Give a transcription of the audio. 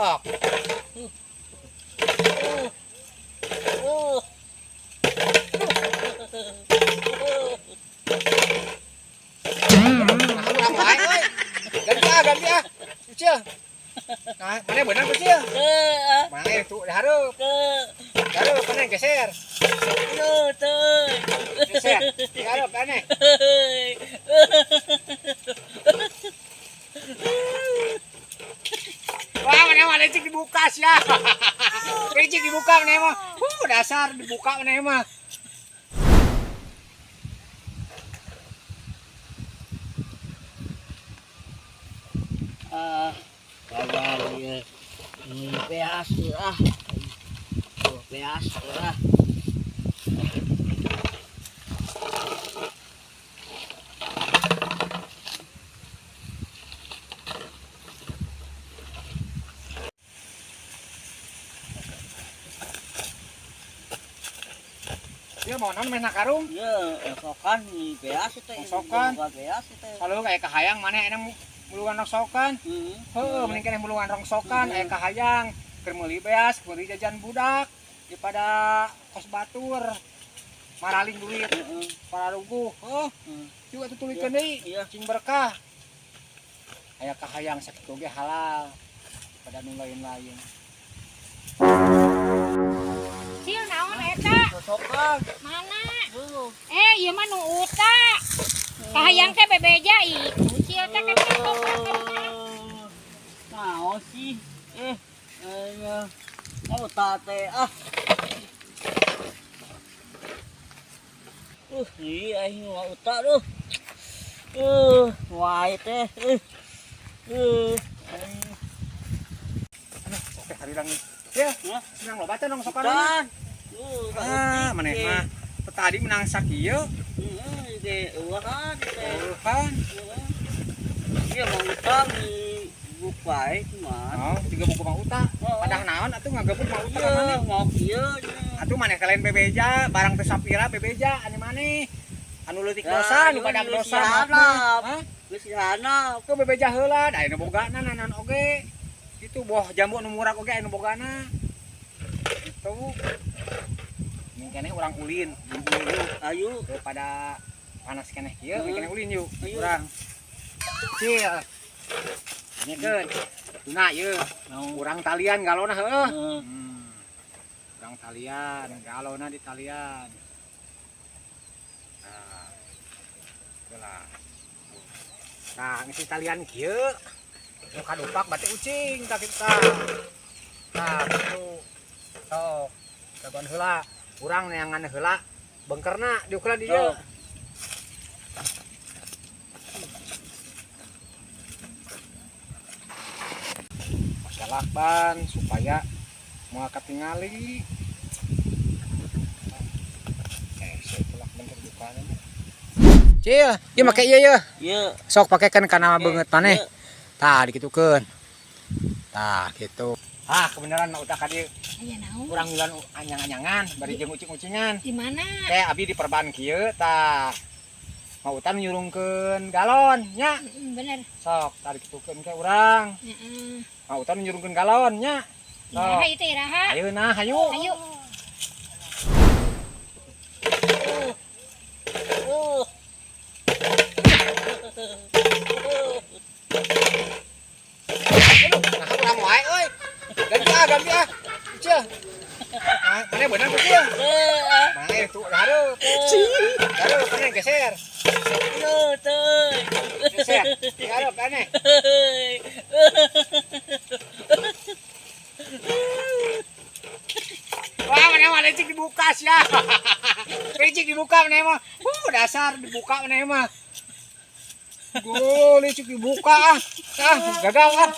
Sok. Ganti ah. Kecil. Nah, mana benar kecil? Mana itu hareup. Hareup mana geser. Geser. Hareup aneh. Wah, mana mah lecik dibuka sih ya. Lecik dibuka mana mah. Dasar dibuka mana mah. Kabar ya. Peas ah. Peas ah. Dia mau non main karung. Ya, sokan ni peas teh. Sokan. Peas teh. Kalau kayak kahayang mana enang muluan rongsokan. Heuh, mending keneh muluan rongsokan aya kahayang keur meuli beas, meuli jajan budak daripada kos batur. Maraling duit. Para ruguh. Juga tutulikeun deui. Cing berkah. Aya kahayang sakitu ge halal pada nu lain-lain. Sil naon eta? Sokan. Mana? Ieu mah nu uta. Kahayang teh bebeja ih. Sil teh kan Naon sih? Ayo. Oh, tate ah. Iya ini mau utak tuh. Wah teh. Oke, harilang nih. Ya, senang lo baca dong sokan. Maneh mah tadi menang sakieu. Ge eueuhan teh. Eueuhan. Ieu mau utang di bukai mah. Oh, 3 buku mah uta. Padahal naon atuh ngagebuk mah uta maneh. Mau ieu. Atuh maneh kalian bebeja, barang teu sapira bebeja anu maneh. Anu leutik dosa, anu pada dosa mah. Hah? Geus dihana. Ku bebeja heula, da anu bogana nanan oge. Itu boh jambu anu murah oge anu bogana. Itu. Ini keneh urang ulin, Ayo daripada panas keneh kieu, keneh ulin yuk. Urang. Kecil. Nyekeun. Tuna ieu. Urang talian galona heueuh. Urang talian, galona di talian. Nah. Itulah. Nah, ngisi talian kieu. Nu kadupak bate ucing tah kitu tah. Nah, kitu. Sok. Kagon heula. Urang neangan heula bengkerna diukur di dieu. Lakban supaya mau katingali Cil, ieu make ieu yeuh. Ieu. Sok pakekeun kana beungeut maneh. Tah dikitukeun. Tah kitu. Kebenaran udah ka dieu. Aya naon? Urang milan anyang-anyangan bari jeung ucing-ucingan. Di mana? Teh abi di perban kieu tah. Mau utan nyurungkeun galon nya. Bener. Sok tadi dikitukeun ke urang. Heeh. Mau utan nyurungkeun galon nya. Iraha ieu teh iraha. Ayeuna hayu. Ayo. Urang wae euy. Ganti ah. Kecil. Mana bener kecil? Mana itu hareup. Hareup mana geser. Geser. Hareup aneh. Wah, mana mah lecik dibuka sih ya. Lecik dibuka mana mah. Dasar dibuka mana mah. Lecik dibuka ah. Gagal ah.